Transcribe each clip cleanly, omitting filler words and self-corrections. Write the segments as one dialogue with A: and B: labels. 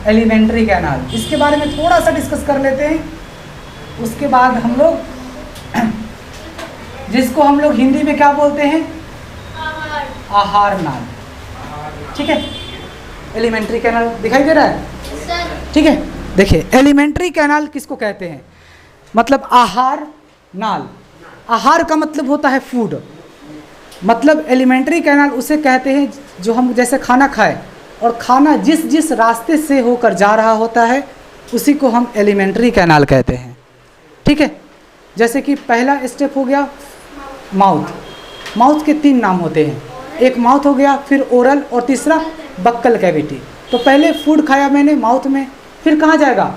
A: Alimentary canal, इसके बारे में थोड़ा सा डिस्कस कर लेते हैं। उसके बाद हम लोग जिसको हम लोग हिंदी में क्या बोलते हैं, आहार नाल, ठीक है। एलिमेंट्री कैनाल दिखाई दे रहा है, ठीक है। देखिए एलिमेंट्री कैनाल किसको कहते हैं, मतलब आहार नाल। आहार का मतलब होता है फूड, मतलब एलिमेंट्री कैनाल उसे कहते हैं जो हम जैसे खाना खाए और खाना जिस जिस रास्ते से होकर जा रहा होता है उसी को हम एलिमेंट्री कैनाल कहते हैं, ठीक है। जैसे कि पहला स्टेप हो गया माउथ। माउथ के 3 नाम होते हैं, एक माउथ हो गया, फिर ओरल और तीसरा बक्कल कैविटी। तो पहले फूड खाया मैंने माउथ में, फिर कहाँ जाएगा,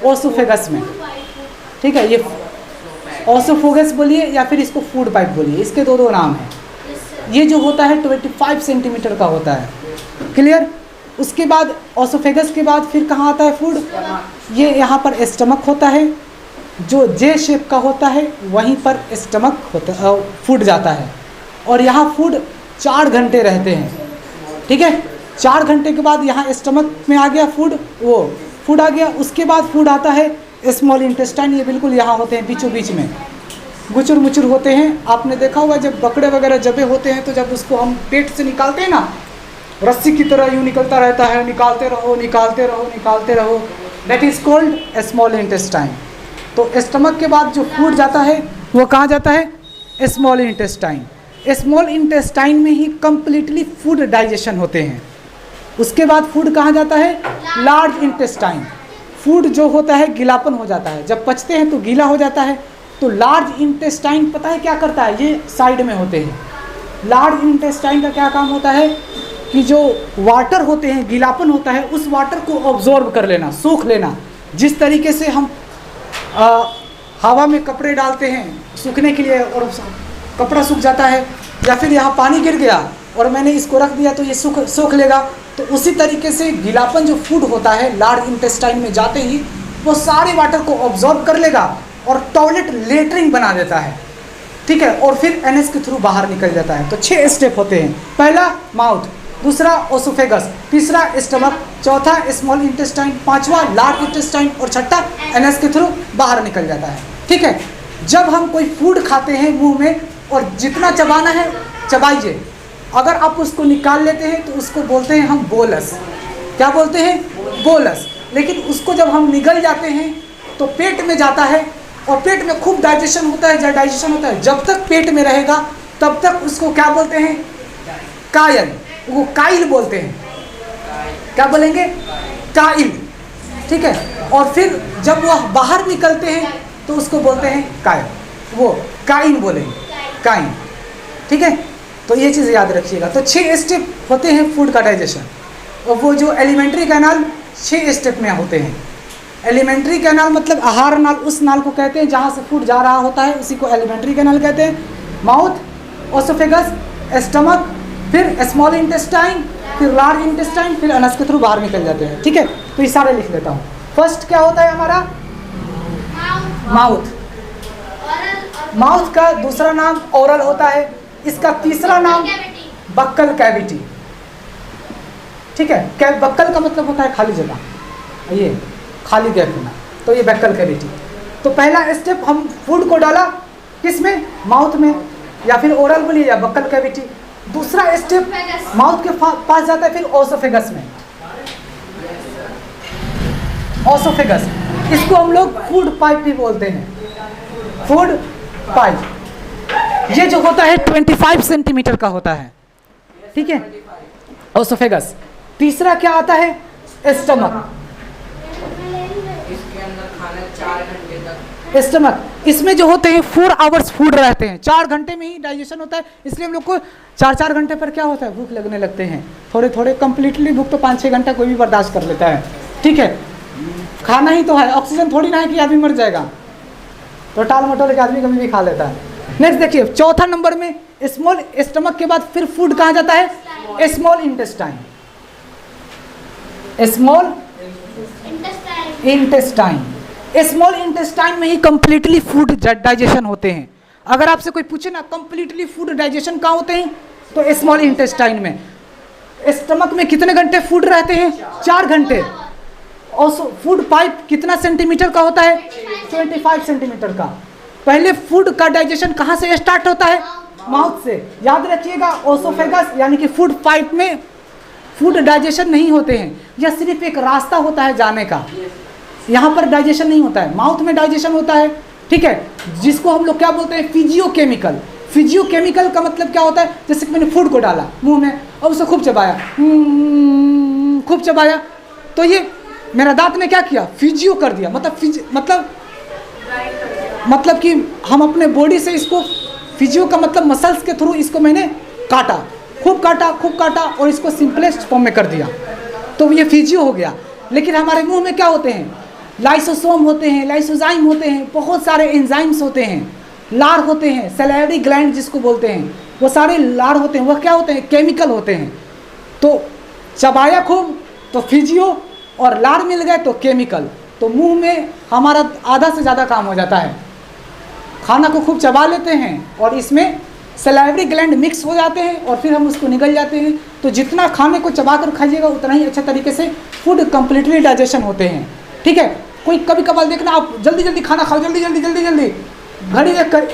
A: ओसोफेगस में, ठीक है। ये ओसोफेगस बोलिए या फिर इसको फूड पाइप बोलिए, इसके दो नाम हैं। ये जो होता है 25 सेंटीमीटर का होता है, क्लियर। उसके बाद ओसोफेगस के बाद फिर कहाँ आता है फूड, ये यहाँ पर स्टमक होता है, जो जे शेप का होता है वहीं पर स्टमक होता है, फूड जाता है। और यहाँ फूड 4 घंटे रहते हैं, ठीक है। 4 घंटे के बाद यहाँ स्टमक में आ गया फूड, वो फूड आ गया। उसके बाद फूड आता है स्मॉल इंटेस्टाइन, ये बिल्कुल यहाँ होते हैं बीचों बीच में, गुचुर मुचुर होते हैं। आपने देखा होगा जब बकरे वगैरह जबे होते हैं तो जब उसको हम पेट से निकालते हैं ना, रस्सी की तरह यूँ निकलता रहता है, निकालते रहो निकालते रहो निकालते रहो, that is called small intestine. तो स्टमक के बाद जो फूड जाता है वो कहाँ जाता है, स्मॉल इंटेस्टाइन। स्मॉल इंटेस्टाइन में ही कंप्लीटली फूड डाइजेशन होते हैं। उसके बाद फूड कहाँ जाता है, लार्ज इंटेस्टाइन। फूड जो होता है गीलापन हो जाता है, जब पचते हैं तो गीला हो जाता है। तो लार्ज इंटेस्टाइन पता है क्या करता है, ये साइड में होते हैं। लार्ज इंटेस्टाइन का क्या काम होता है कि जो वाटर होते हैं, गीलापन होता है, उस वाटर को ऑब्जॉर्ब कर लेना, सूख लेना। जिस तरीके से हम हवा में कपड़े डालते हैं सूखने के लिए और कपड़ा सूख जाता है, या फिर यहाँ पानी गिर गया और मैंने इसको रख दिया तो ये सूख लेगा, तो उसी तरीके से गीलापन जो फूड होता है लार्ज इंटेस्टाइन में जाते ही वो सारे वाटर को ऑब्जॉर्ब कर लेगा और टॉयलेट लेटरिन बना देता है, ठीक है। और फिर एनएस के थ्रू बाहर निकल जाता है। तो 6 स्टेप होते हैं, पहला माउथ, दूसरा ओसोफेगस, तीसरा स्टमक, चौथा स्मॉल इंटेस्टाइन, पांचवा लार्ज इंटेस्टाइन और छठा एनएस के थ्रू बाहर निकल जाता है, ठीक है। जब हम कोई फूड खाते हैं मुंह में और जितना चबाना है चबाइए, अगर आप उसको निकाल लेते हैं तो उसको बोलते हैं हम बोलस। क्या बोलते हैं, बोलस। लेकिन उसको जब हम निगल जाते हैं तो पेट में जाता है और पेट में खूब डाइजेशन होता है, डाइजेशन होता है। जब तक पेट में रहेगा तब तक उसको क्या बोलते हैं, कायल, वो काइल बोलते हैं। क्या बोलेंगे, काइल, ठीक है। और फिर जब वह बाहर निकलते हैं तो उसको बोलते हैं कायल, वो काइन बोलेंगे, काइन, ठीक है। तो ये चीज़ याद रखिएगा। तो 6 स्टेप होते हैं फूड का डाइजेशन, और वो जो एलिमेंट्री कैनाल 6 स्टेप में होते हैं। एलिमेंट्री कैनाल मतलब आहार नाल, उस नाल को कहते हैं जहाँ से फूड जा रहा होता है, उसी को एलिमेंट्री कैनाल कहते हैं। माउथ, ओसोफेगस, स्टमक, फिर स्मॉल इंटेस्टाइन, फिर लार्ज इंटेस्टाइन, फिर अनस के थ्रू बाहर निकल जाते हैं, ठीक है। तो ये सारे लिख लेता हूँ। फर्स्ट क्या होता है हमारा, माउथ। माउथ का दूसरा नाम ओरल होता है, इसका तीसरा नाम बक्कल कैविटी, ठीक है। बक्कल का मतलब होता है खाली जगह, ये खाली गैप होना, तो ये बक्कल कैविटी। तो पहला स्टेप हम फूड को डाला किस में, माउथ में, या फिर ओरल बोलिए या बक्कल कैविटी। दूसरा स्टेप माउथ के पास जाता है, फिर ओसोफेगस में, ओसोफेगस, इसको हम लोग फूड पाइप भी बोलते हैं, फूड पाइप। ये जो होता है 25 सेंटीमीटर का होता है, ठीक है, ओसोफेगस। तीसरा क्या आता है, स्टमक।
B: इसके अंदर खाना 4 घंटे तक,
A: स्टमक, इसमें जो होते हैं 4 आवर्स फूड रहते हैं, 4 घंटे में ही डाइजेशन होता है। इसलिए हम लोग को 4-4 घंटे पर क्या होता है, भूख लगने लगते हैं थोड़े थोड़े। कंप्लीटली भूख तो 5-6 घंटा कोई भी बर्दाश्त कर लेता है, ठीक है। खाना ही तो है, ऑक्सीजन थोड़ी ना है कि आदमी मर जाएगा, तो टाल मटोल के आदमी कभी भी खा लेता है। नेक्स्ट देखिए, चौथा नंबर में स्मॉल स्टमक के बाद फिर फूड कहाँ जाता है, small intestine, small intestine. Small intestine में ही कंप्लीटली फूड डाइजेशन होते हैं। अगर आपसे कोई पूछे ना कंप्लीटली फूड डाइजेशन कहाँ होते हैं, तो स्मॉल इंटेस्टाइन में। स्टमक में कितने घंटे फूड रहते हैं, 4 घंटे। ऑल्सो फूड पाइप कितना सेंटीमीटर का होता है? 25 सेंटीमीटर का। पहले फूड का डाइजेशन कहाँ से स्टार्ट होता है? माउथ से। याद रखिएगा, ओसोफेगस यानी कि फूड पाइप में फूड डाइजेशन नहीं होते हैं, यह सिर्फ एक रास्ता होता है जाने का। यहाँ पर डाइजेशन नहीं होता है, माउथ में डाइजेशन होता है, ठीक है, जिसको हम लोग क्या बोलते हैं? फिजियोकेमिकल। फिजियोकेमिकल का मतलब क्या होता है? जैसे कि मैंने फूड को डाला मुंह में और उसे खूब चबाया, खूब चबाया, तो ये मेरा दांत ने क्या किया? फिजियो कर दिया। मतलब कि हम अपने बॉडी से इसको, फिजियो का मतलब मसल्स के थ्रू इसको मैंने काटा, खूब काटा और इसको सिंपलेस्ट फॉर्म में कर दिया, तो ये फिजियो हो गया। लेकिन हमारे मुंह में क्या होते हैं? लाइसोसोम होते हैं, लाइसोजाइम होते हैं, बहुत सारे एंजाइम्स होते हैं, लार होते हैं, सैलिवरी ग्लैंड जिसको बोलते हैं, वो सारे लार होते हैं। वह क्या होते हैं? केमिकल होते हैं। तो चबाया खूब तो फिजियो, और लार मिल गए तो केमिकल। तो मुंह में हमारा आधा से ज़्यादा काम हो जाता है। खाना को खूब चबा लेते हैं और इसमें सैलिवरी ग्लैंड मिक्स हो जाते हैं और फिर हम उसको निगल जाते हैं। तो जितना खाने को चबा कर खाइएगा उतना ही अच्छे तरीके से फूड कंप्लीटली डाइजेशन होते हैं, ठीक है। कोई कभी कभार देखना, आप जल्दी जल्दी खाना खाओ, जल्दी घड़ी देख कर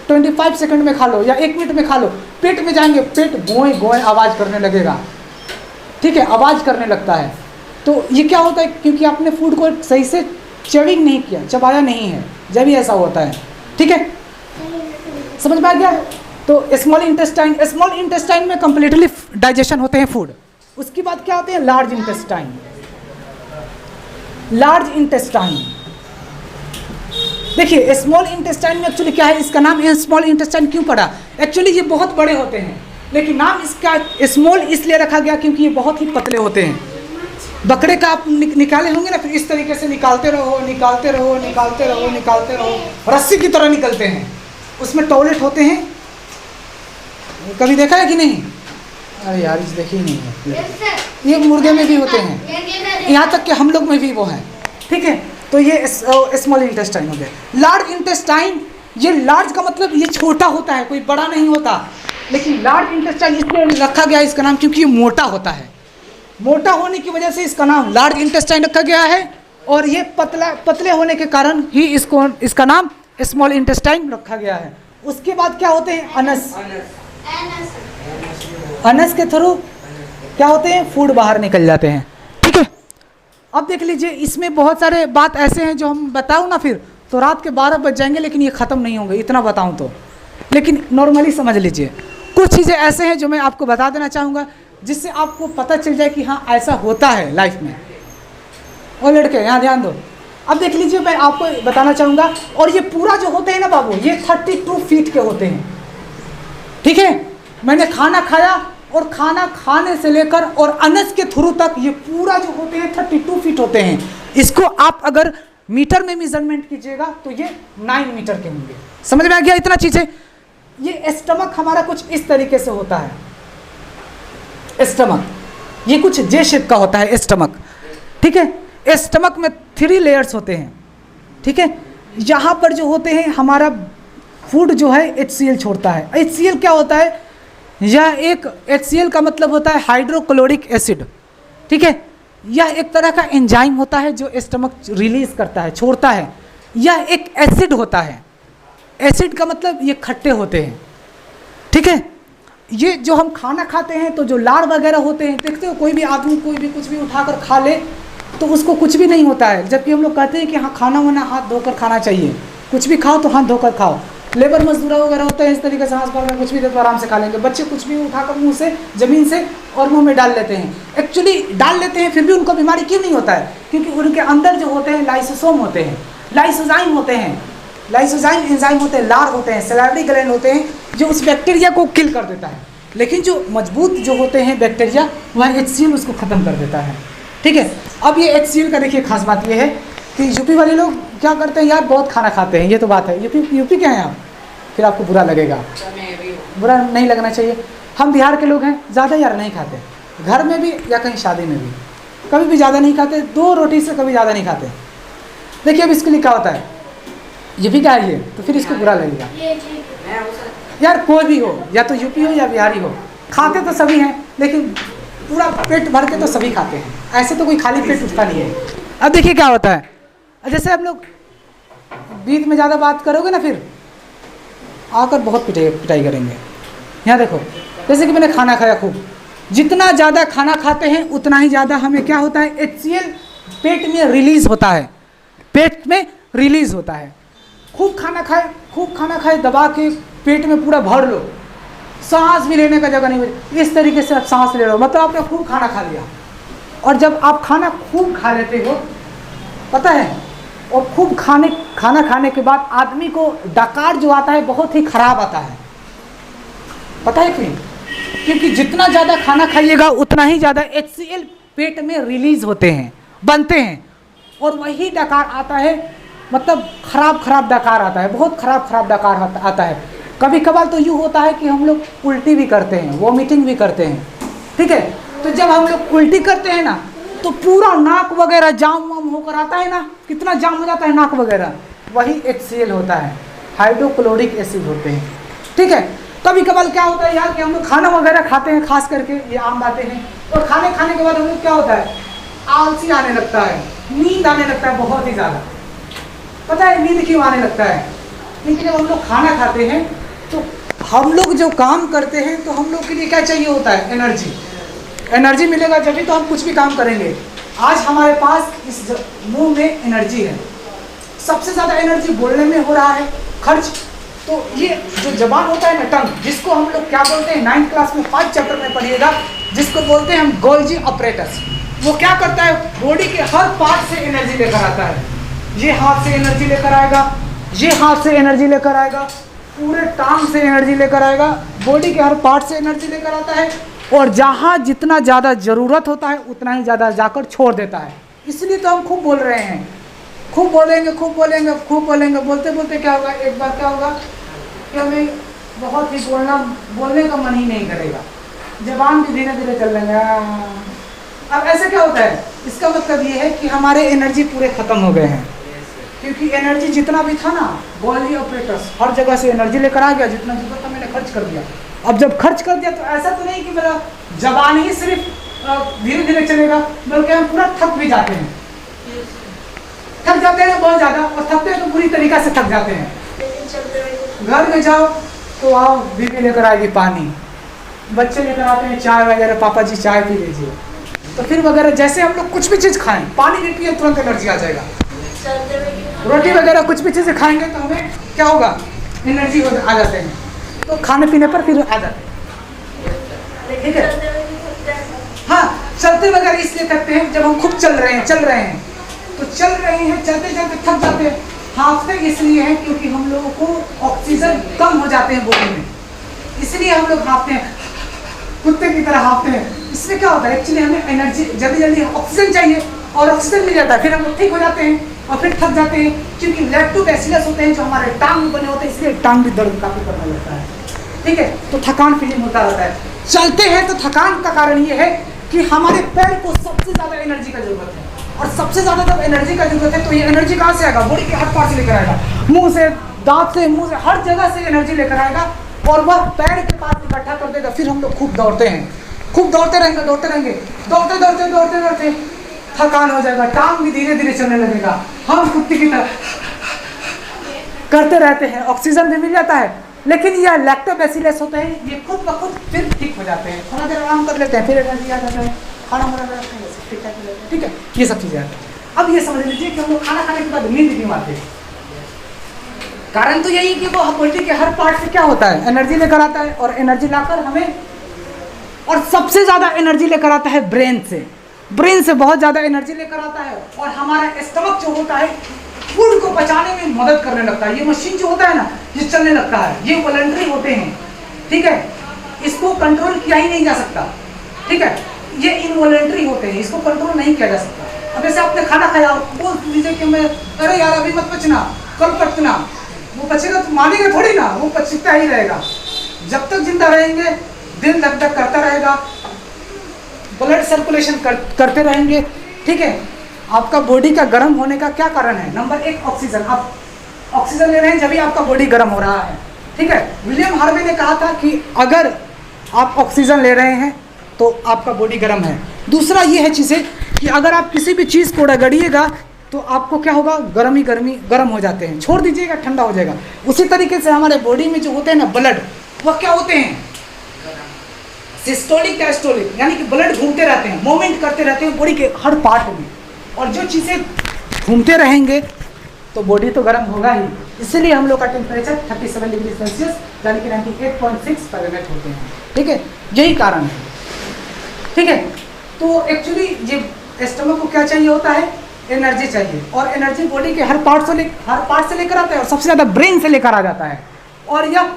A: 25 सेकंड में खा लो या 1 मिनट में खा लो, पेट में जाएंगे, पेट गोए गोए आवाज़ करने लगेगा, ठीक है, आवाज़ करने लगता है। तो ये क्या होता है? क्योंकि आपने फूड को सही से च्यूइंग नहीं किया, चबाया नहीं है, जब भी ऐसा होता है, ठीक है। समझ में आ गया? तो स्मॉल इंटेस्टाइन में कंप्लीटली डाइजेशन होते हैं फूड। उसके बाद क्या होते हैं? Large intestine. देखिए, स्मॉल इंटेस्टाइन में एक्चुअली क्या है? इसका नाम स्मॉल इंटेस्टाइन क्यों पड़ा? एक्चुअली ये बहुत बड़े होते हैं, लेकिन नाम इसका स्मॉल इसलिए रखा गया क्योंकि ये बहुत ही पतले होते हैं। बकरे का आप निकाले होंगे ना, फिर इस तरीके से निकालते रहो, रस्सी की तरह निकलते हैं। उसमें टॉयलेट होते हैं, कभी देखा है कि नहीं? अरे यार, इस देखी नहीं है। ये मुर्गे में भी होते हैं, यहाँ तक कि हम लोग में भी वो है, ठीक है। तो ये स्मॉल इंटेस्टाइन हो गया। लार्ज इंटेस्टाइन, ये लार्ज का मतलब ये छोटा होता है, कोई बड़ा नहीं होता, लेकिन लार्ज इंटेस्टाइन इसलिए रखा गया इसका नाम क्योंकि ये मोटा होता है। मोटा होने की वजह से इसका नाम लार्ज इंटेस्टाइन रखा गया है, और ये पतले होने के कारण ही इसका नाम स्मॉल इंटेस्टाइन रखा गया है। उसके बाद क्या होते हैं? अनस के थ्रू क्या होते हैं? फूड बाहर निकल जाते हैं, ठीक है। अब देख लीजिए, इसमें बहुत सारे बात ऐसे हैं जो हम बताऊँ ना फिर तो रात के 12 बज जाएंगे, लेकिन ये ख़त्म नहीं होंगे, इतना बताऊँ तो। लेकिन नॉर्मली समझ लीजिए, कुछ चीज़ें ऐसे हैं जो मैं आपको बता देना चाहूँगा, जिससे आपको पता चल जाए कि हाँ ऐसा होता है लाइफ में। और लड़के यहाँ ध्यान दो। अब देख लीजिए, मैं आपको बताना चाहूँगा, और ये पूरा जो होते हैं ना बाबू, ये 32 फीट के होते हैं, ठीक है। मैंने खाना खाया और खाना खाने से लेकर और अनस के थ्रू तक ये पूरा जो होते हैं 32 फीट होते हैं। इसको आप अगर मीटर में मेजरमेंट कीजिएगा तो ये 9 मीटर के होंगे। समझ में आ गया इतना चीज़ें? ये स्टमक हमारा कुछ इस तरीके से होता है, स्टमक ये कुछ जे शेप का होता है स्टमक, ठीक है। स्टमक में 3 लेयर्स होते हैं, ठीक है। यहाँ पर जो होते हैं हमारा फूड जो है HCl छोड़ता है। HCl क्या होता है? यह एक HCl का मतलब होता है हाइड्रोक्लोरिक एसिड, ठीक है। यह एक तरह का एंजाइम होता है जो स्टमक रिलीज करता है, छोड़ता है। यह एक एसिड होता है। एसिड का मतलब ये खट्टे होते हैं, ठीक है। ये जो हम खाना खाते हैं तो जो लार वगैरह होते हैं, देखते हो कोई भी आदमी कोई भी कुछ भी उठाकर खा ले तो उसको कुछ भी नहीं होता है, जबकि हम लोग कहते हैं कि हाँ खाना वाना हाथ धोकर खाना चाहिए, कुछ भी खाओ तो हाथ धोकर खाओ। लेबर मजदूर वगैरह होते हैं इस तरीके से, हाथ में कुछ भी दे तो आराम से खा लेंगे। बच्चे कुछ भी उठाकर मुंह से ज़मीन से और मुंह में डाल लेते हैं। एक्चुअली डाल लेते हैं, फिर भी उनको बीमारी क्यों नहीं होता है? क्योंकि उनके अंदर जो होते हैं लाइसोसोम होते हैं, लाइसोजाइम होते हैं, लाइसोजाइम एंजाइम होते हैं, लार होते हैं, सैलिवरी ग्लैंड होते हैं, जो उस बैक्टीरिया को किल कर देता है। लेकिन जो मजबूत जो होते हैं बैक्टीरिया, वह HCl उसको ख़त्म कर देता है, ठीक है। अब ये HCl का देखिए खास बात ये है कि यूपी वाले लोग क्या करते हैं यार, बहुत खाना खाते हैं, ये तो बात है। यूपी क्या है आप? फिर आपको बुरा लगेगा, बुरा नहीं लगना चाहिए। हम बिहार के लोग हैं, ज़्यादा यार नहीं खाते, घर में भी या कहीं शादी में भी कभी भी ज़्यादा नहीं खाते, 2 रोटी से कभी ज़्यादा नहीं खाते। देखिए अब इसके लिए क्या होता है, ये भी क्या है ये, तो फिर इसको बुरा लगेगा। यार कोई भी हो, या तो यूपी हो या बिहारी हो, खाते तो सभी हैं, लेकिन पूरा पेट भर के तो सभी खाते हैं, ऐसे तो कोई खाली पेट उठता नहीं है। अब देखिए क्या होता है, जैसे हम लोग बीच में ज़्यादा बात करोगे ना फिर आकर बहुत पिटाई करेंगे। यहाँ देखो, जैसे कि मैंने खाना खाया खूब, जितना ज़्यादा खाना खाते हैं उतना ही ज़्यादा हमें क्या होता है, HCl पेट में रिलीज होता है, पेट में रिलीज होता है। खूब खाना खाए दबा के पेट में पूरा भर लो, सांस भी लेने का जगह नहीं मिले, इस तरीके से आप सांस ले रहे हो, मतलब आपने खूब खाना खा लिया। और जब आप खाना खूब खा लेते हो, पता है, और खूब खाना खाने के बाद आदमी को डकार जो आता है बहुत ही खराब आता है। पता है क्यों? क्योंकि जितना ज़्यादा खाना खाइएगा उतना ही ज़्यादा HCl पेट में रिलीज होते हैं, बनते हैं, और वही डकार आता है, मतलब खराब डकार आता है, बहुत खराब डकार आता है। कभी कभार तो यूँ होता है कि हम लोग उल्टी भी करते हैं, वॉमिटिंग भी करते हैं, ठीक है। तो जब हम लोग उल्टी करते हैं ना तो पूरा नाक वगैरह जाम वाम होकर आता है ना, कितना जाम हो जाता है नाक वगैरह, वही HCl होता है, हाइड्रोक्लोरिक एसिड होते हैं, ठीक है। कभी कभार क्या होता है यार कि हम लोग खाना वगैरह खाते हैं, खास करके ये आम बातें हैं, और खाने के बाद हम लोग क्या होता है, आलसी आने लगता है, नींद आने लगता है बहुत ही ज़्यादा। पता है नींद क्यों आने लगता है? लेकिन जब हम लोग खाना खाते हैं तो हम लोग जो काम करते हैं तो हम लोग के लिए क्या चाहिए होता है, एनर्जी मिलेगा जब भी तो हम कुछ भी काम करेंगे। आज हमारे पास इस मुंह में एनर्जी है, सबसे ज़्यादा एनर्जी बोलने में हो रहा है खर्च। तो ये जो जबान होता है ना, टंग, जिसको हम लोग क्या बोलते हैं, 9th क्लास में 5 चैप्टर में पढ़िएगा, जिसको बोलते हैं हम गोल्जी ऑपरेटस। वो क्या करता है, बॉडी के हर पार्ट से एनर्जी लेकर आता है। ये हाथ से एनर्जी लेकर आएगा, ये हाथ से एनर्जी लेकर आएगा, पूरे टांग से एनर्जी लेकर आएगा, बॉडी के हर पार्ट से एनर्जी लेकर आता है, और जहाँ जितना ज़्यादा ज़रूरत होता है उतना ही ज़्यादा जाकर छोड़ देता है। इसलिए तो हम खूब बोल रहे हैं, खूब बोलेंगे, बोलते बोलते क्या होगा, एक बार क्या होगा कि हमें बहुत ही बोलने का मन ही नहीं करेगा, जबान भी धीरे धीरे चल लेंगे। अब ऐसे क्या होता है, इसका मतलब ये है कि हमारे एनर्जी पूरे ख़त्म हो गए हैं, क्योंकि एनर्जी जितना भी था ना, गोल्जी ऑपरेटर्स हर जगह से एनर्जी लेकर आ गया, जितना जरूरत था मैंने खर्च कर दिया। अब जब खर्च कर दिया तो ऐसा तो नहीं कि मेरा जबान ही सिर्फ धीरे धीरे चलेगा, बल्कि हम पूरा थक भी जाते हैं, थक जाते हैं बहुत ज़्यादा, और थकते हैं तो पूरी तरीक़ा से थक जाते हैं। घर में जाओ तो आओ, बीवी लेकर आएगी पानी, बच्चे लेकर आते हैं चाय वगैरह, पापा जी चाय पी लीजिए, तो फिर वगैरह जैसे हम लोग कुछ भी चीज़ खाएं, पानी भी पिए तुरंत एनर्जी आ जाएगा। रोटी वगैरह कुछ भी चीज़ें खाएंगे तो हमें क्या होगा, एनर्जी आ जाते हैं, तो खाने पीने पर फिर आ जाते हैं, ठीक है। हाँ, चलते वगैरह इसलिए थकते हैं जब हम खूब चल रहे हैं, तो चल रहे हैं, चलते चलते थक जाते हैं। हाँफते इसलिए हैं क्योंकि हम लोगों को ऑक्सीजन कम हो जाते हैं बॉडी में, इसलिए हम लोग हाँफते हैं, कुत्ते की तरह हाँफते हैं। इसमें क्या होता है, एक्चुअली हमें एनर्जी जल्दी ऑक्सीजन चाहिए, और ऑक्सीजन मिल जाता है, फिर हम लोग ठीक हो जाते हैं, और फिर थक जाते हैं, क्योंकि लैक्टोबैसिलस होते हैं जो हमारे टांग बने होते हैं, इसलिए टांग भी दर्द काफ़ी करने लगता है, ठीक है। तो थकान फीलिंग होता रहता है। चलते हैं तो थकान का कारण ये है कि हमारे पैर को सबसे ज़्यादा एनर्जी का जरूरत है, और सबसे ज़्यादा जब एनर्जी का जरूरत है तो ये एनर्जी कहाँ से आएगा, बॉडी के हर पार्ट से लेकर आएगा, मुंह से, दांत से, मुंह से, हर जगह से एनर्जी लेकर आएगा, और वह पैर के पास इकट्ठा कर देगा। फिर हम लोग खूब दौड़ते हैं, खूब दौड़ते रहेंगे, दौड़ते थकान हो जाएगा, टांग भी धीरे धीरे चलने लगेगा, हम कुत्ते की तरह करते रहते हैं, ऑक्सीजन भी मिल जाता है, लेकिन यह लैक्टोबैसिलस होते हैं, ये खुद ब खुद फिर ठीक हो जाते हैं, थोड़ा देर आराम कर लेते हैं, फिर एनर्जी आ जाता है, खाना ठीक है, ये सब चीज़ें आती हैं। अब ये समझ लीजिए कि हम लोग खाना खाने के बाद नींद क्यों आती है, कारण तो यही कि वो बॉडी के हर पार्ट से क्या होता है, एनर्जी लेकर आता है, और एनर्जी लाकर हमें, और सबसे ज़्यादा एनर्जी लेकर आता है ब्रेन से बहुत ज़्यादा एनर्जी लेकर आता है, और हमारा स्टमक जो होता है फूड को पचाने में मदद करने लगता है। ये मशीन जो होता है ना, ये चलने लगता है, ये वॉलंटरी होते हैं, ठीक है, इसको कंट्रोल किया ही नहीं जा सकता, ठीक है, ये इनवॉलंटरी होते हैं, इसको कंट्रोल नहीं किया जा सकता। अब जैसे आपने खाना खाया, बोल दीजिए कि मैं, अरे यार अभी मत पचना, कल पचना, वो पचेगा तो मानेगा थोड़ी ना, वो पचता ही रहेगा, जब तक जिंदा रहेंगे दिन धक धक करता रहेगा, ब्लड सर्कुलेशन करते रहेंगे, ठीक है। आपका बॉडी का गर्म होने का क्या कारण है, नंबर 1 ऑक्सीजन, आप ऑक्सीजन ले रहे हैं जब भी आपका बॉडी गर्म हो रहा है, ठीक है। विलियम हार्वे ने कहा था कि अगर आप ऑक्सीजन ले रहे हैं तो आपका बॉडी गर्म है। दूसरा ये है चीज़ें कि अगर आप किसी भी चीज़ को रगड़िएगा तो आपको क्या होगा, गर्म हो जाते हैं, छोड़ दीजिएगा ठंडा हो जाएगा। उसी तरीके से हमारे बॉडी में जो होते हैं ना ब्लड, वह क्या होते हैं, सिस्टोलिक डायस्टोलिक, यानी कि ब्लड घूमते रहते हैं, मूवमेंट करते रहते हैं बॉडी के हर पार्ट में, और जो चीज़ें घूमते रहेंगे तो बॉडी तो गर्म होगा ही। इसीलिए हम लोग का टेम्परेचर 37 डिग्री सेल्सियस यानी कि 98.6 फ़ारेनहाइट होते हैं। ठीक है, यही कारण है। ठीक है, तो एक्चुअली ये स्टमक को क्या चाहिए होता है, एनर्जी चाहिए, और एनर्जी बॉडी के हर पार्ट से लेकर आता है, और सबसे ज़्यादा ब्रेन से लेकर आ जाता है, और यह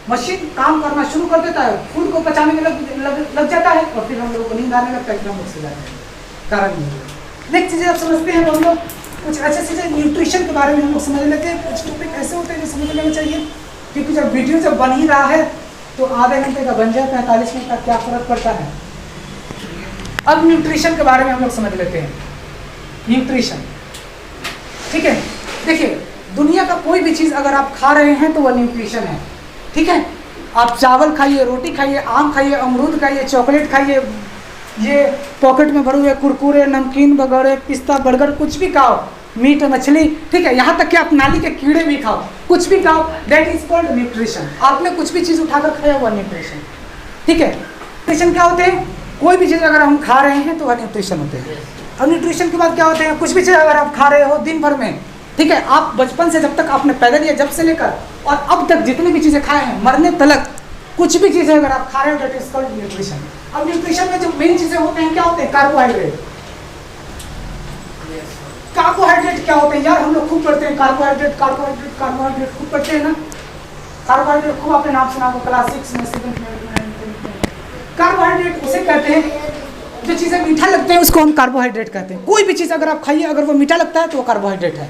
A: मशीन काम करना शुरू कर देता है, फूड को पचाने में लग जाता है, और फिर हम लोग को नींद आने लगता है, हम लोग सो जाते हैं। कारण ये नेक्स्ट चीज़ें आप समझते हैं, हम लोग कुछ अच्छे चीज़ें न्यूट्रिशन के बारे में हम लोग समझ लेते हैं। कुछ टॉपिक ऐसे होते हैं जो समझ लेना चाहिए, क्योंकि जब वीडियो जब बन ही रहा है तो आधे घंटे का बन जाए 45 मिनट का क्या फ़र्क पड़ता है। अब न्यूट्रिशन के बारे में हम लोग समझ लेते हैं। न्यूट्रिशन, ठीक है, देखिए दुनिया का कोई भी चीज़ अगर आप खा रहे हैं तो वह न्यूट्रिशन है। ठीक है, आप चावल खाइए, रोटी खाइए, आम खाइए, अमरूद खाइए, चॉकलेट खाइए, ये पॉकेट में भरे हुए कुरकुरे, नमकीन वगैरह, पिस्ता, बर्गर, कुछ भी खाओ, मीट, मछली, ठीक है, यहाँ तक कि आप नाली के कीड़े भी खाओ, कुछ भी खाओ, दैट इज कॉल्ड न्यूट्रिशन। आपने कुछ भी चीज़ उठाकर खाया हुआ न्यूट्रिशन। ठीक है, न्यूट्रिशन क्या होते हैं, कोई भी चीज़ अगर हम खा रहे हैं तो वह न्यूट्रिशन होते हैं। और न्यूट्रिशन के बाद क्या होते हैं, कुछ भी चीज़ अगर आप खा रहे हो दिन भर में, ठीक है, आप बचपन से जब तक आपने पैदा लिया, जब से लेकर और अब तक जितनी भी चीज़ें खाए हैं, मरने तलक कुछ भी चीज़ें अगर आप खा रहे हो, दैट इज कॉल्ड न्यूट्रिशन। अब न्यूट्रिशन में जो मेन चीज़ें होते हैं क्या होते हैं, कार्बोहाइड्रेट। कार्बोहाइड्रेट क्या होते हैं यार, हम लोग खूब पढ़ते हैं कार्बोहाइड्रेट खूब पढ़ते हैं ना। कार्बोहाइड्रेट खूब आपने नाम सुना होगा क्लास 6 में, 7th में। कार्बोहाइड्रेट उसे कहते हैं जो चीज़ें मीठा लगते हैं, उसको हम कार्बोहाइड्रेट कहते हैं। कोई भी चीज़ अगर आप खाइए, अगर वो मीठा लगता है तो वो कार्बोहाइड्रेट है।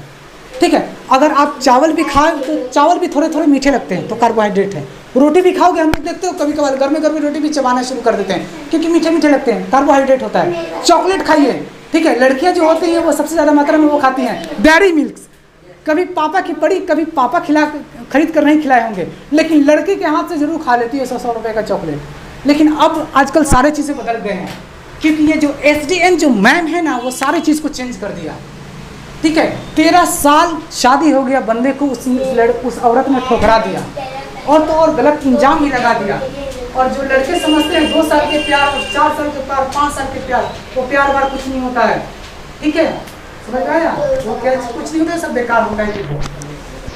A: ठीक है, अगर आप चावल भी खाएं तो चावल भी थोड़े थोड़े मीठे लगते हैं तो कार्बोहाइड्रेट है। रोटी भी खाओगे, हम लोग देखते हो कभी कभार गर्म रोटी भी चबाना शुरू कर देते हैं क्योंकि मीठे मीठे लगते हैं, कार्बोहाइड्रेट होता है। चॉकलेट खाइए, ठीक है, लड़कियां जो होती हैं वो सबसे ज़्यादा मात्रा में वो खाती हैं डेयरी मिल्क। कभी पापा की पड़ी, कभी पापा खरीद कर नहीं खिलाए होंगे, लेकिन लड़के के हाथ से जरूर खा लेती है 100 रुपये का चॉकलेट। लेकिन अब आजकल सारे चीज़ें बदल गए हैं, क्योंकि ये जो SDN जो मैम है ना, वो सारी चीज़ को चेंज कर दिया। ठीक है, 13 साल शादी हो गया बंदे को, उस औरत ने ठुकरा दिया, और तो और गलत इंजाम भी लगा दिया। और जो लड़के समझते हैं 2 साल के प्यार, 4 साल के प्यार, 5 साल के प्यार, वो प्यार बार कुछ नहीं होता है। ठीक है, समझ आया, वो क्या कुछ नहीं होता है, सब बेकार होता है।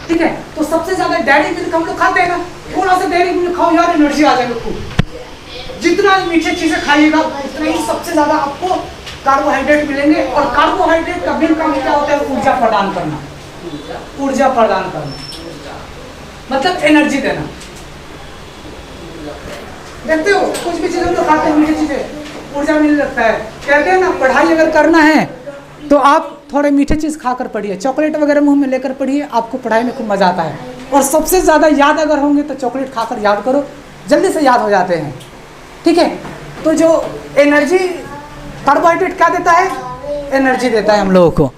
A: ठीक है, तो सबसे ज़्यादा डेयरी मिल्क हम लोग खाते हैं ना, थोड़ा सा डेयरी मिल्क खाओ यार, एनर्जी आ जाएगा खूब। जितना मीठी चीज़ें खाइएगा उतना ही सबसे ज़्यादा आपको कार्बोहाइड्रेट मिलेंगे। और कार्बोहाइड्रेट का मेन काम क्या होता है, ऊर्जा प्रदान करना। ऊर्जा प्रदान करना मतलब एनर्जी देना। देखते हो कुछ भी चीज़ें हम लोग खाते हैं, मीठी चीज़ें, ऊर्जा मिलने लगता है। कहते हैं ना, पढ़ाई अगर करना है तो आप थोड़े मीठे चीज़ खाकर पढ़िए, चॉकलेट वगैरह मुंह में लेकर पढ़िए, आपको पढ़ाई में खूब मज़ा आता है। और सबसे ज़्यादा याद अगर होंगे तो चॉकलेट खाकर याद करो, जल्दी से याद हो जाते हैं। ठीक है, तो जो एनर्जी, कार्बोहाइड्रेट क्या देता है, एनर्जी देता है हम लोगों को।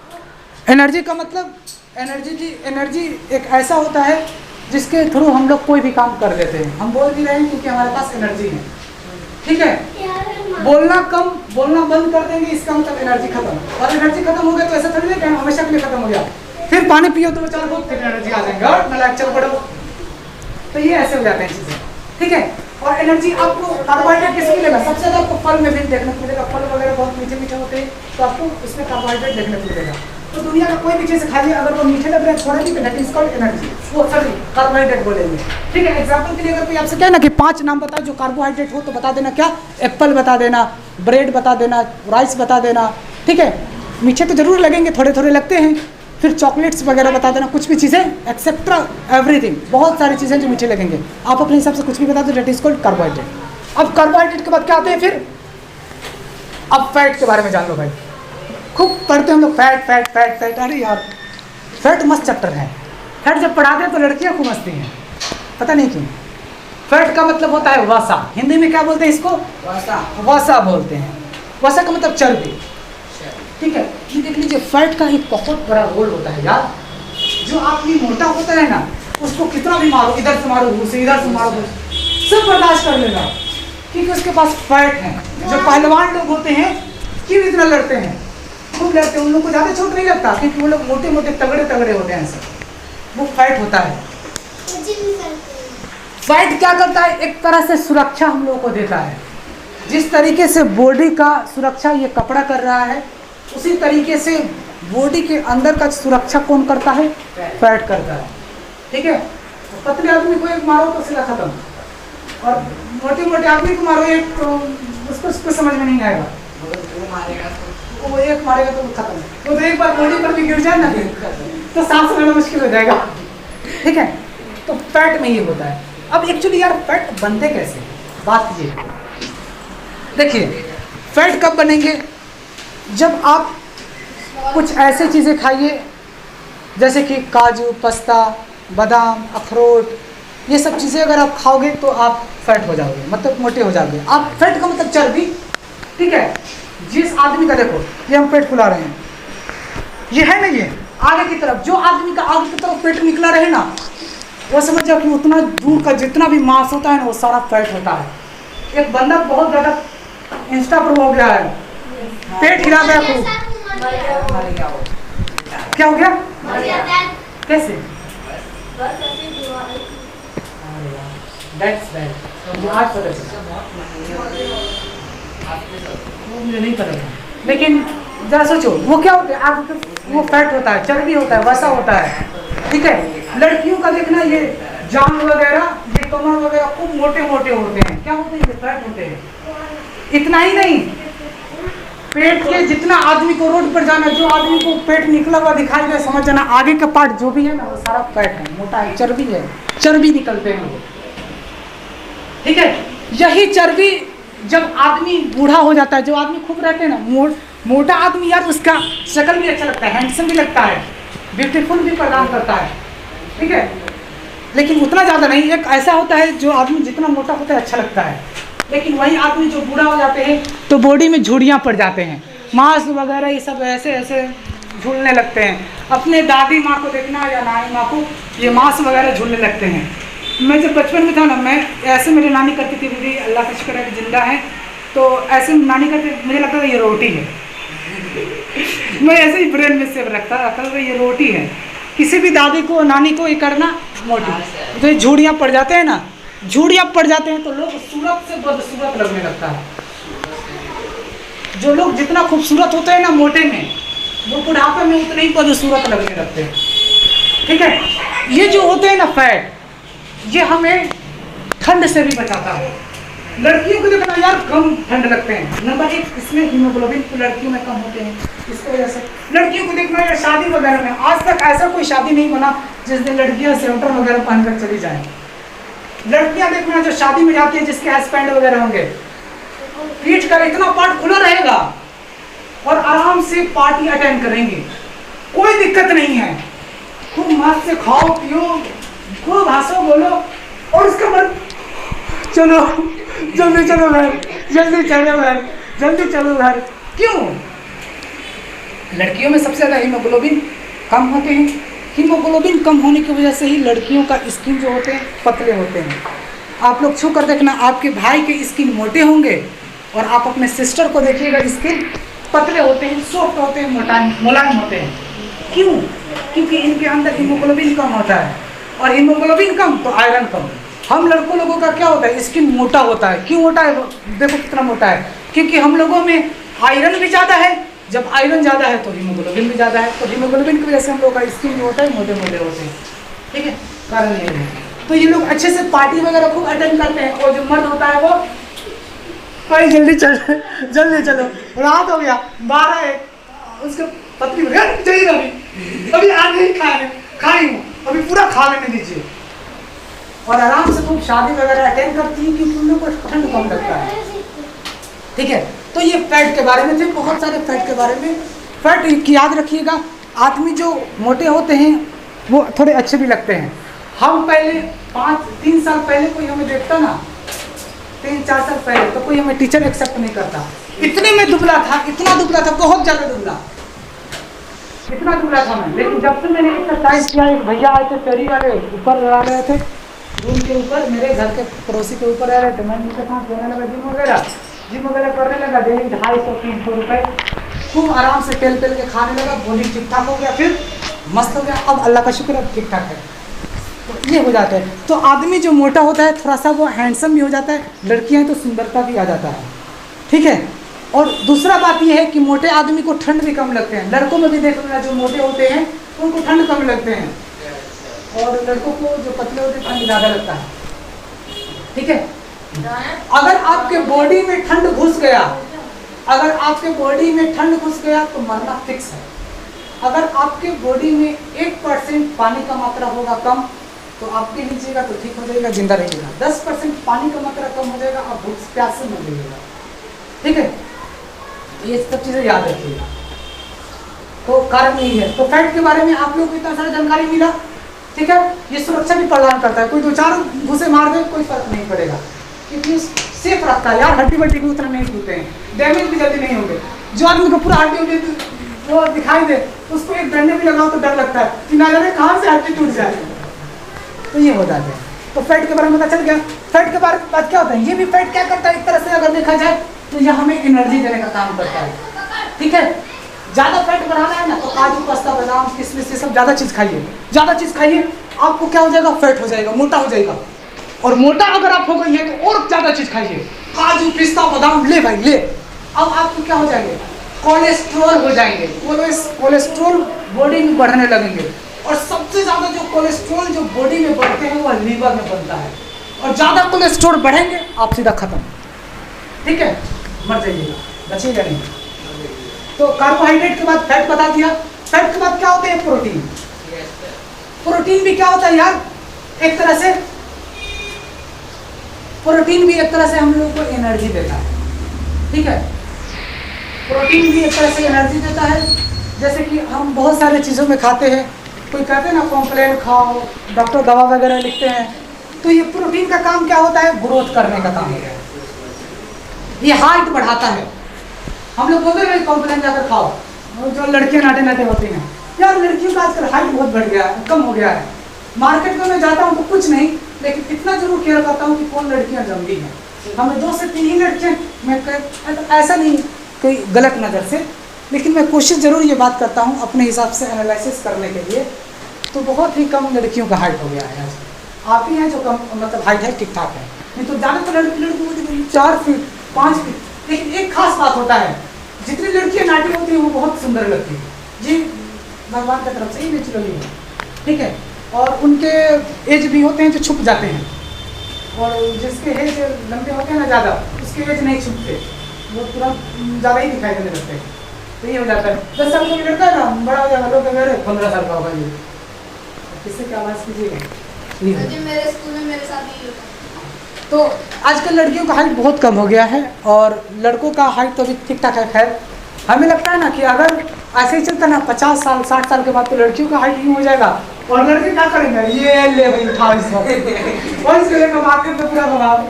A: एनर्जी का मतलब, एनर्जी एक ऐसा होता है जिसके थ्रू हम लोग कोई भी काम कर लेते हैं। हम बोल भी रहे हैं क्योंकि हमारे पास एनर्जी है। ठीक है, बोलना बंद कर देंगे, इसका मतलब एनर्जी खत्म। और एनर्जी खत्म हो गया तो ऐसा थोड़ी ना हमेशा के लिए खत्म हो गया, फिर पानी पियो तो बेचारा बहुत, फिर एनर्जी आ जाएगा और मैं चल पड़ो, तो ये ऐसे हो जाते हैं चीज़ें। ठीक है, और एनर्जी आपको कार्बोहाइड्रेट किसमें मिलेगा, सबसे ज़्यादा आपको फल में भी देखने को मिलेगा। फल वगैरह बहुत मीठे मीठे होते हैं तो आपको इसमें कार्बोहाइड्रेट देखने को मिलेगा। तो दुनिया का कोई भी चीज़ खाइए, अगर वो मीठे लग रहे हैं थोड़े भी, दैट इज कॉल्ड एनर्जी, वो सॉरी कार्बोहाइड्रेट बोलेंगे। ठीक है, एग्जांपल के लिए अगर कोई आपसे कहे ना कि 5 नाम बताओ जो कार्बोहाइड्रेट हो, तो बता देना क्या, एप्पल बता देना, ब्रेड बता देना, राइस बता देना। ठीक है, मीठे तो जरूर लगेंगे, थोड़े थोड़े लगते हैं। फिर चॉकलेट्स वगैरह बता देना, कुछ भी चीज़ें एक्सेट्रा एवरीथिंग, बहुत सारी चीज़ें जो मीठे लगेंगे, आप अपने हिसाब से कुछ भी बता दो, दैट इज कॉल्ड कार्बोहाइड्रेट। अब कार्बोहाइड्रेट के बाद क्या आते हैं फिर, अब फैट के बारे में जान लो भाई, खूब पढ़ते हैं हम लोग फैट फैट फैट फैट। अरे यार फैट मस्त चैप्टर है, फैट जब पढ़ाते हैं तो लड़कियां खूब हंसती हैं, पता नहीं क्यों। फैट का मतलब होता है वसा, हिंदी में क्या बोलते हैं इसको, वसा बोलते हैं। वसा का मतलब चर्बी। ठीक है, ये देख लीजिए, फैट का एक बहुत बड़ा रोल होता है यार। जो आदमी मोटा होता है ना, उसको कितना भी मारो, इधर से मारो घूसे, इधर से मारो घूसे, सब बर्दाश्त कर लेगा। क्योंकि उसके पास फैट है। जो पहलवान लोग होते हैं क्यों इतना लड़ते हैं, खूब लड़ते हैं, उन लोग को ज़्यादा चोट नहीं लगता क्योंकि वो लोग मोटे मोटे तगड़े तगड़े होते हैं सब, वो फैट होता है। फैट क्या करता है, एक तरह से सुरक्षा हम लोगों को देता है। जिस तरीके से बॉडी का सुरक्षा ये कपड़ा कर रहा है, उसी तरीके से बॉडी के अंदर का सुरक्षा कौन करता है, फैट करता है। ठीक है, तो पतले आदमी को एक मारो तो सिला खत्म, और मोटे मोटे आदमी को मारो एक तो उसको समझ में नहीं आएगा, वो एक मारेगा तो खत्म। वो तो एक बार बॉडी पर भी गिर जाए ना तो सांस लेना मुश्किल हो जाएगा। ठीक है, तो फैट में ये होता है। अब एक्चुअली यार फैट बनते कैसे, बात ये देखिए, फैट कब बनेंगे, जब आप कुछ ऐसे चीज़ें खाइए जैसे कि काजू, पिस्ता, बादाम, अखरोट, ये सब चीज़ें अगर आप खाओगे तो आप फैट हो जाओगे, मतलब मोटे हो जाओगे। आप फैट का मतलब चर्बी। ठीक है, जिस आदमी का देखो ये हम पेट फुला रहे हैं, ये है ना, ये आगे की तरफ, जो आदमी का आगे की तरफ पेट निकला रहे ना, वो समझ जाओ कि उतना दूर का जितना भी मांस होता है ना वो सारा फैट होता है। एक बंदा बहुत ज़्यादा इंस्टा पर हो गया है, पेट हिला गया खूब, क्या हो गया, कैसे, आज पता चला, मुझे नहीं पता था, लेकिन जरा सोचो वो क्या होता है, आग वो फैट होता है, चर्बी होता है, वसा होता है। ठीक है, लड़कियों का देखना, ये जांग वगैरह, ये कमर वगैरह खूब मोटे मोटे होते हैं, क्या होते हैं, ये फैट होते हैं। इतना ही नहीं, पेट के जितना आदमी को रोड पर जाना, जो आदमी को पेट निकला हुआ दिखाई दे, समझ जाना आगे का पार्ट जो भी है ना वो सारा फैट है, मोटा है, चर्बी है, चर्बी निकलते हैं वो। ठीक है, यही चर्बी जब आदमी बूढ़ा हो जाता है, जो आदमी खूब रहते हैं ना, मोटा आदमी यार उसका शक्ल भी अच्छा लगता है, हैंडसम भी लगता है, ब्यूटीफुल भी प्रदान करता है। ठीक है, लेकिन उतना ज़्यादा नहीं। एक ऐसा होता है जो आदमी जितना मोटा होता है अच्छा लगता है, लेकिन वही आदमी जो बूढ़ा हो जाते हैं तो बॉडी में झुर्रियाँ पड़ जाते हैं, मांस वगैरह ये सब ऐसे ऐसे झूलने लगते हैं। अपने दादी माँ को देखना या नानी माँ को, ये मांस वगैरह झूलने लगते हैं। मैं जब बचपन में था ना, मैं ऐसे, मेरी नानी करती थी, मेरी अल्लाह का शुक्र है कि जिंदा है, तो ऐसे नानी करती, मुझे लगता था ये रोटी है मैं ऐसे ही ब्रेन में से रखता था ये रोटी है। किसी भी दादी को, नानी को ये करना मोटी, तो ये झूड़ियाँ पड़ जाते हैं ना, झूड़ियाँ पड़ जाते हैं तो लोग सूरत से बदसूरत लगने लगता है। जो लोग जितना खूबसूरत होते हैं ना मोटे में, वो बुढ़ापे में उतने ही बदसूरत लगने लगते हैं। ठीक है, ये जो होते हैं ना फैट, ये हमें ठंड से भी बचाता है। लड़कियों को देखना यार कम ठंड लगते हैं, नंबर 1 इसमें हीमोग्लोबिन लड़कियों में कम होते हैं, इसकी वजह से लड़कियों को देखना यार शादी वगैरह में, आज तक ऐसा कोई शादी नहीं बना जिस दिन लड़कियां स्वेटर वगैरह पहनकर चली जाएं। लड़कियां देखना जो शादी में जाती है जिसके हस्बैंड वगैरह होंगे, पीठ का इतना पार्ट खुला रहेगा और आराम से पार्टी अटेंड करेंगे, कोई दिक्कत नहीं है, खूब मस्त से खाओ पियो, खूब हंसो बोलो, और उसके बाद चलो जल्दी चलो घर, जल्दी चलो घर, जल्दी चलो घर। क्यों? लड़कियों में सबसे ज़्यादा हीमोग्लोबिन कम होते हैं। हीमोग्लोबिन कम होने की वजह से ही लड़कियों का स्किन जो होते हैं पतले होते हैं। आप लोग छू कर देखना, आपके भाई के स्किन मोटे होंगे और आप अपने सिस्टर को देखिएगा स्किन पतले होते हैं, सॉफ्ट होते हैं, मुलायम होते हैं। क्यों? क्योंकि इनके अंदर हीमोग्लोबिन कम होता है, और हीमोग्लोबिन कम तो आयरन कम। हम लड़कों लोगों का क्या होता है, स्किन मोटा होता है। क्यों मोटा है? देखो कितना मोटा है, क्योंकि हम लोगों में आयरन भी ज़्यादा है। जब आयरन ज़्यादा है तो हीमोग्लोबिन भी ज़्यादा है, तो हीमोग्लोबिन की वजह से हम लोग का स्किन जो होता है मोटे मोटे होते हैं। ठीक है, कारण ये है। तो ये लोग अच्छे से पार्टी वगैरह खूब अटेंड करते हैं, और जो मर्द होता है वो भाई जल्दी चलो, रात हो गया 12-1, उसको पत्नी चाहिए अभी आगे ही खाई हूँ, अभी पूरा खा लेने दीजिए। और आराम से खूब शादी वगैरह अटेंड करती है, क्योंकि उन लोग को ठंड कम लगता है। ठीक है, तो ये फैट के बारे में थे, बहुत सारे फैट के बारे में। फैट की याद रखिएगा, आदमी जो मोटे होते हैं वो थोड़े अच्छे भी लगते हैं। हम पहले 3 साल पहले कोई हमें देखता ना, 3-4 साल पहले, तो कोई हमें टीचर एक्सेप्ट नहीं करता। इतने में दुबला था, इतना दुबला था, बहुत ज़्यादा दुबला, इतना दुबला था मैं। लेकिन जब से मैंने एक्सरसाइज किया, एक भैया आए थे फेरी वाले, ऊपर लड़ा रहे थे, रूम के ऊपर, मेरे घर के पड़ोसी के ऊपर रह रहे थे, मैं उनके साथ जाने लगा जिम वगैरह करने लगा, डेली 250-300 रुपये, खूब आराम से तेल के खाने लगा, बॉडी ठीक ठाक हो गया, फिर मस्त हो गया। अब अल्लाह का शुक्र अब ठीक ठाक है। तो ये हो जाता है। तो आदमी जो मोटा होता है थोड़ा सा वो हैंडसम भी हो जाता है, लड़कियाँ तो सुंदरता भी आ जाता है, ठीक है। और दूसरा बात ये है कि मोटे आदमी को ठंड भी कम लगते हैं। लड़कों में भी देख लेना, जो मोटे होते हैं उनको ठंड कम लगते हैं, और लड़कों को जो पतले होते हैं ठंड ज़्यादा लगता है, ठीक है। अगर आपके बॉडी में ठंड घुस गया, अगर आपके बॉडी में ठंड घुस गया तो मरना फिक्स है। अगर आपके बॉडी में 1% पानी का मात्रा होगा कम तो आप पी लीजिएगा तो ठीक हो जाएगा, जिंदा रहिएगा। 10% पानी का मात्रा कम हो जाएगा, आप भूख प्यास से मर जाइएगा, ठीक है। ये सब चीज़ें याद रखिएगा। तो कारण यही है। तो फैट के बारे में आप लोगों को इतना सारा जानकारी मिला, ठीक है। ये सुरक्षा भी प्रदान करता है, कोई 2-4 घुसे मार दे कोई फर्क नहीं पड़ेगा, क्योंकि सेफ रखता है यार। हड्डी वड्डी भी उतना नहीं टूटते हैं, डैमेज भी जल्दी नहीं होंगे। जो आदमी को पूरा हड्डी वो दिखाई दे, उसको एक डंडे भी लगाओ तो डर लगता है कि ना जाने कहाँ से हड्डी टूट जाए। तो ये हो जाता है। तो फैट के बारे में पता चल गया। फैट के बारे में बात क्या होता है, ये भी फैट क्या करता है एक तरह से अगर देखा जाए तो यह हमें एनर्जी देने का काम करता है, ठीक है। ज़्यादा फैट बढ़ाना है ना तो काजू पिस्ता बादाम किशमिश ये सब ज़्यादा चीज़ खाइए, ज़्यादा चीज़ खाइए, आपको क्या हो जाएगा, फैट हो जाएगा, मोटा हो जाएगा। और मोटा अगर आप हो गई है तो और ज़्यादा चीज़ खाइए, काजू पिस्ता बादाम ले भाई ले। अब आपको क्या हो जाएंगे, कोलेस्ट्रॉल हो जाएंगे, कोलेस्ट्रॉल बॉडी में बढ़ने लगेंगे। और सबसे ज़्यादा जो कोलेस्ट्रॉल जो बॉडी में बढ़ते हैं वो लीवर में बनता है, और ज़्यादा कोलेस्ट्रॉल बढ़ेंगे आप सीधा खत्म, ठीक है, मर जाइएगा, बचिएगा नहीं। तो कार्बोहाइड्रेट के बाद फैट बता दिया। फैट के बाद क्या होते हैं, प्रोटीन। प्रोटीन भी क्या होता है यार, एक तरह से प्रोटीन भी एक तरह से हम लोगों को एनर्जी देता है, ठीक है। प्रोटीन भी एक तरह से एनर्जी देता है। जैसे कि हम बहुत सारे चीज़ों में खाते हैं, कोई कहते हैं ना कॉम्प्लेन खाओ, डॉक्टर दवा वगैरह लिखते हैं, तो ये प्रोटीन का काम क्या होता है, ग्रोथ करने का काम है, ये हाइट बढ़ाता है। हम लोग बोलते हैं कॉम्प्लेन जाकर खाओ, जो लड़कियां नाटे नाटे होती हैं यार, लड़कियों का आजकल हाइट बहुत बढ़ गया है, कम हो गया है। मार्केट में मैं जाता हूँ तो कुछ नहीं, लेकिन इतना जरूर केयर करता हूँ कि कौन लड़कियाँ जमती हैं। हमें 2 से 3 ही लड़कियाँ, मैं ऐसा नहीं कोई गलत नज़र से, लेकिन मैं कोशिश ज़रूर ये बात करता हूँ अपने हिसाब से एनालिसिस करने के लिए। तो बहुत ही कम लड़कियों का हाइट हो गया है आज। आप ही हैं जो कम मतलब हाइट है, ठीक ठाक है, नहीं तो ज़्यादातर लड़की 4 फीट 5 फीट। लेकिन एक खास बात होता है, जितनी लड़कियाँ नाटी होती हैं वो बहुत सुंदर लगती है जी, भगवान की तरफ से ही नेचुरली है, ठीक है। और उनके एज भी होते हैं जो छुप जाते हैं, और जिसके एज लंबे होते हैं ना ज़्यादा, उसके एज नहीं छुपते, वो तुरंत ज़्यादा ही दिखाई देने लगते हैं। तो ये हो जाता है। 10 साल का भी लड़का है ना, बड़ा हो जाएगा, लोग कह रहे 15 साल का होगा ये, किससे क्या आवाज़ कीजिएगा।
C: मेरे स्कूल में मेरे साथ ही होता है।
A: तो आजकल लड़कियों का हाइट बहुत कम हो गया है, और लड़कों का हाइट तो अभी ठीक ठाक है। खैर हमें लगता है ना कि अगर ऐसे ही चलता ना 50 साल 60 साल के बाद तो लड़कियों का हाइट यूँ हो जाएगा, और लड़के क्या करेंगे, ये ले भाई उठाओ इसको और इसके लिए मार्केट में पूरा दबाव।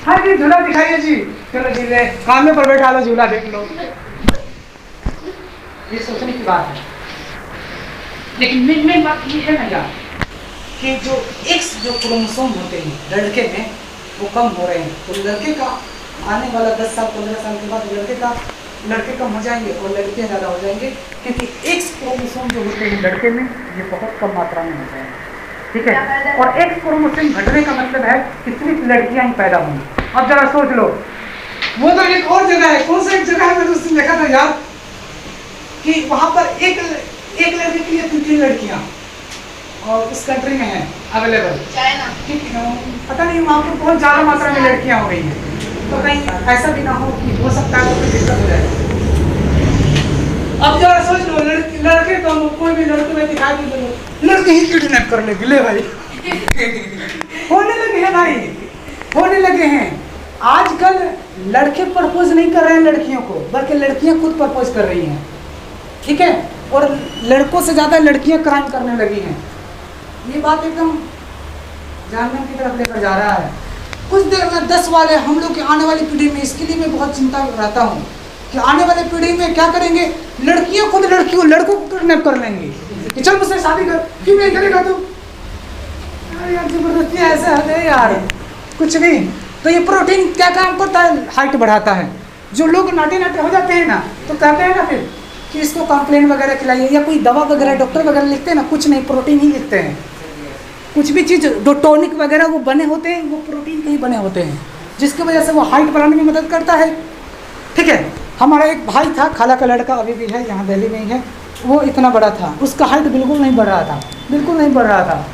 A: हाँ जी झूला दिखाइए जी, चलो जी ले कान में पर बैठा लो, झूला देख लो। ये सोचने की बात है। लेकिन मेन बात ये है ना यार कि जो एक्स जो क्रोमोसोम होते हैं लड़के में वो कम हो रहे हैं। तो लड़के का आने वाला 10 साल 15 साल के बाद लड़के कम हो जाएंगे और लड़कियां ज़्यादा हो जाएंगे, क्योंकि एक्स क्रोमोसोम जो होते हैं लड़के में ये बहुत कम मात्रा में होते हैं, ठीक है। और एक्स क्रोमोसोम घटने का मतलब है कि सिर्फ लड़कियां ही पैदा होंगी। अब जरा सोच लो, वो तो एक और जगह है, कौन सा एक जगह है, मैंने उस दिन देखा था यार कि वहाँ पर एक लड़के के लिए 3 लड़कियाँ और उस कंट्री में है अवेलेबल,
C: चाइना,
A: ठीक है। पता नहीं वहाँ पर बहुत ज़्यादा मात्रा में लड़कियाँ हो गई हैं, तो कहीं ऐसा भी ना हो कि हो सकता है कोई दिक्कत हो जाए। अब जरा सोच लो, लड़के तो कोई भी लड़के में दिखाई दे दो, लड़के ही किडनैप कर लेंगे, ले भाई होने लगे हैं भाई, होने लगे हैं। आजकल लड़के प्रपोज नहीं कर रहे हैं लड़कियों को, बल्कि लड़कियां खुद प्रपोज कर रही हैं, ठीक है। और लड़कों से ज़्यादा लड़कियां क्राइम करने लगी हैं। ये बात एकदम जानने की तरफ लेकर जा रहा है। कुछ देर में 10 वाले हम लोग की आने वाली पीढ़ी में, इसके लिए मैं बहुत चिंता रहता हूँ कि आने वाली पीढ़ी में क्या करेंगे, लड़कियां खुद लड़कों को किडनैप कर लेंगे कि चल मुझसे शादी कर, क्यों नहीं करेगा तू, अरे यार जबरदस्ती ऐसे है यार, कुछ नहीं। तो ये प्रोटीन क्या काम करता है? हाइट बढ़ाता है। जो लोग नाटे नाटे हो जाते हैं ना, तो कहते हैं ना फिर कि इसको कंप्लेन वगैरह खिलाइए, या कोई दवा वगैरह डॉक्टर वगैरह लिखते हैं ना, कुछ नहीं, प्रोटीन ही लिखते हैं। कुछ भी चीज़ जो टॉनिक वगैरह वो बने होते हैं, वो प्रोटीन के ही बने होते हैं, जिसकी वजह से वो हाइट बढ़ाने में मदद करता है। ठीक है, हमारा एक भाई था, खाला का लड़का, अभी भी है, यहाँ दिल्ली में ही है। वो इतना बड़ा था, उसका हाइट बिल्कुल नहीं बढ़ रहा था, बिल्कुल नहीं बढ़ रहा था।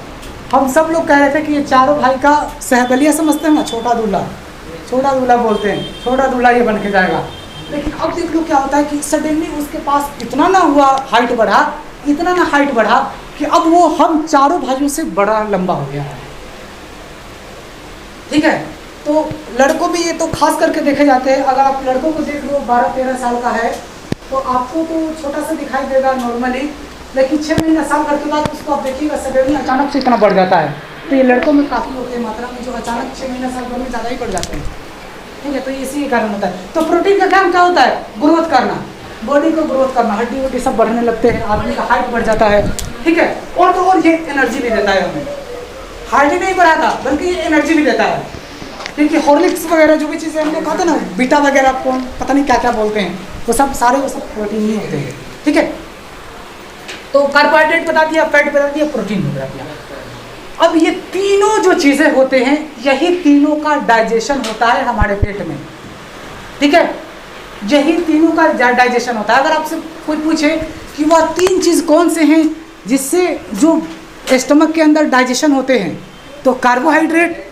A: हम सब लोग कह रहे थे कि ये चारों भाई का सहबलिया समझते हैं ना, छोटा दूल्हा बोलते हैं, छोटा दूल्हा ये बन के जाएगा। लेकिन अब देख लो क्या होता है कि सडनली उसके पास इतना ना हुआ हाइट बढ़ा, इतना ना हाइट बढ़ा कि अब वो हम चारों भाइयों से बड़ा लंबा हो गया है। ठीक है, तो लड़कों में ये तो खास करके देखे जाते हैं। अगर आप लड़कों को देख लो, 12-13 साल का है तो आपको तो छोटा सा दिखाई देगा नॉर्मली, लेकिन 6 महीना साल भर के बाद उसको आप देखिएगा सडनली अचानक से इतना बढ़ जाता है। तो ये लड़कों में काफ़ी होते हैं मात्रा में, जो अचानक 6 महीना साल भर में ज़्यादा ही बढ़ जाते हैं। ठीक है, तो इसी के कारण होता है। तो प्रोटीन का काम क्या होता है? ग्रोथ करना, बॉडी को ग्रोथ करना, हड्डी वड्डी सब बढ़ने लगते हैं, आदमी का हाइट बढ़ जाता है। ठीक है, और तो और ये एनर्जी भी देता है हमें, हाइट ही नहीं बढ़ाता बल्कि ये एनर्जी भी देता है। क्योंकि हॉर्लिक्स वगैरह जो भी चीज़ें हम लोग खाते हैं ना, बीटा वगैरह कौन पता नहीं क्या क्या बोलते हैं, वो सब सारे वो सब प्रोटीन ही होते हैं। ठीक है, तो कार्बोहाइड्रेट बता दिया, फैट बता दिया, प्रोटीन बता दिया। अब ये तीनों जो चीज़ें होते हैं, यही तीनों का डाइजेशन होता है हमारे पेट में। ठीक है, यही तीनों का डाइजेशन होता है। अगर आपसे कोई पूछे कि वह 3 चीज़ कौन से हैं जिससे जो स्टमक के अंदर डाइजेशन होते हैं, तो कार्बोहाइड्रेट,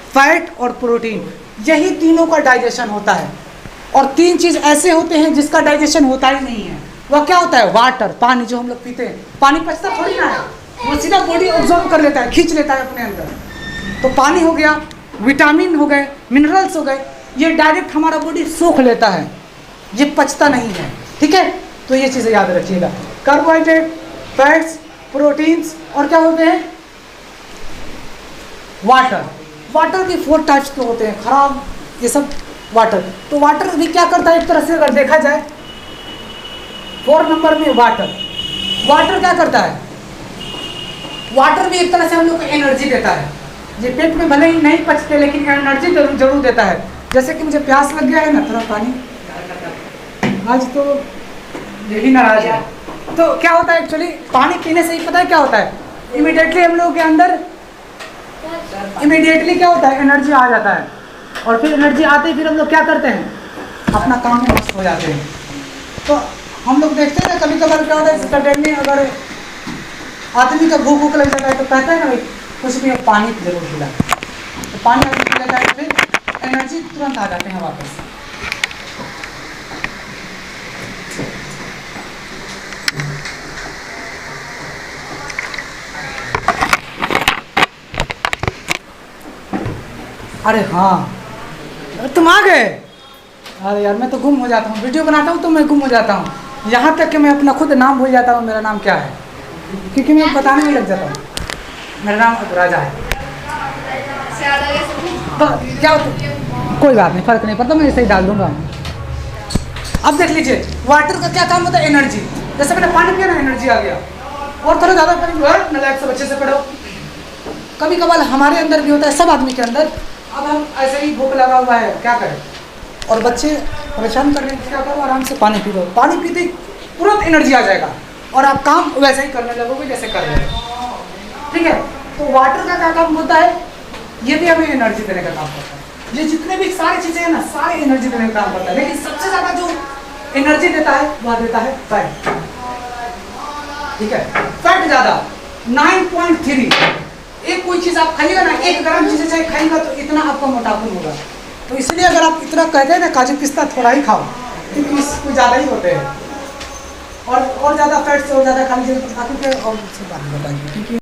A: फैट और प्रोटीन, यही तीनों का डाइजेशन होता है। और 3 चीज़ ऐसे होते हैं जिसका डाइजेशन होता ही नहीं है। वह क्या होता है? वाटर, पानी जो हम लोग पीते हैं। पानी पचता थोड़ी ना है, वो सीधा बॉडी ऑब्जॉर्व कर लेता है, खींच लेता है अपने अंदर। तो पानी हो गया, विटामिन हो गए, मिनरल्स हो गए, ये डायरेक्ट हमारा बॉडी सोख लेता है, ये पचता नहीं है। ठीक है, तो ये चीज़ें याद रखिएगा। कार्बोहाइड्रेट, फैट्स, प्रोटीन्स और क्या होते हैं? वाटर। वाटर भी 4 टाइप्स के होते हैं, खराब ये सब वाटर। तो वाटर भी क्या करता है, एक तरह से अगर देखा जाए 4 नंबर में वाटर। वाटर क्या करता है? वाटर भी एक तरह से हम लोग को एनर्जी देता है। ये पेट में भले ही नहीं पचते, लेकिन एनर्जी जरूर देता है। जैसे कि मुझे प्यास लग गया है ना, थोड़ा पानी, आज तो यही नाराज है। तो क्या होता है एक्चुअली, पानी पीने से ही पता है क्या होता है, इमीडिएटली हम लोगों के अंदर इमीडिएटली क्या होता है, एनर्जी आ जाता है। और फिर एनर्जी आते ही फिर हम लोग क्या करते हैं, अपना काम में मस्त हो जाते हैं। तो हम लोग देखते हैं ना, कभी कभार क्या होता है, सडनली अगर आदमी का भूख लग जाता है तो कहता है ना भाई कुछ भी पानी जरूर पिला। तो पानी अगर पी लेता है तो फिर एनर्जी तुरंत आ जाते हैं वापस। अरे हाँ, तुम आ गए। अरे यार मैं तो गुम हो जाता हूँ, वीडियो बनाता हूँ तो मैं गुम हो जाता हूँ, यहाँ तक कि मैं अपना खुद नाम भूल जाता हूँ, मेरा नाम क्या है, क्योंकि मैं बताने में लग जाता हूँ। मेरा नाम राजा है। तो क्या कोई बात नहीं, फर्क नहीं पड़ता, मैं ऐसे ही डाल दूंगा। अब देख लीजिए, वाटर का क्या काम होता है, एनर्जी। जैसे मैंने पानी पिया ना, एनर्जी आ गया। और थोड़ा ज़्यादा पानी हुआ, नालायक सब अच्छे से पढ़ो। कभी कभार हमारे अंदर भी होता है, सब आदमी के अंदर। अब हम ऐसे ही भूख लगा हुआ है, क्या करें, और बच्चे परेशान कर रहे हैं, क्या करो, आराम से पानी पी लो। पानी पीते ही तुरंत एनर्जी आ जाएगा और आप काम वैसे ही करने लगोगे जैसे कर रहे हो। ठीक है, तो वाटर का क्या काम होता है, ये भी हमें एनर्जी देने का काम करता है। ये जितने भी सारी चीज़ें हैं ना, सारे एनर्जी देने का काम करता है। लेकिन सबसे ज़्यादा जो एनर्जी देता है वह देता है फैट। ठीक है, फैट ज़्यादा 9.3। एक कोई चीज़ आप खाइएगा ना, 1 ग्राम चीज़ें चाहे खाइएगा तो इतना आपका मोटापा होगा। तो इसलिए अगर आप इतना कहते हैं ना काजू पिस्ता थोड़ा ही खाओ, क्योंकि इसको ज़्यादा ही होते हैं। और ज़्यादा फैट से और ज़्यादा खा लीजिए तो बाकी के और बात बताइए, क्योंकि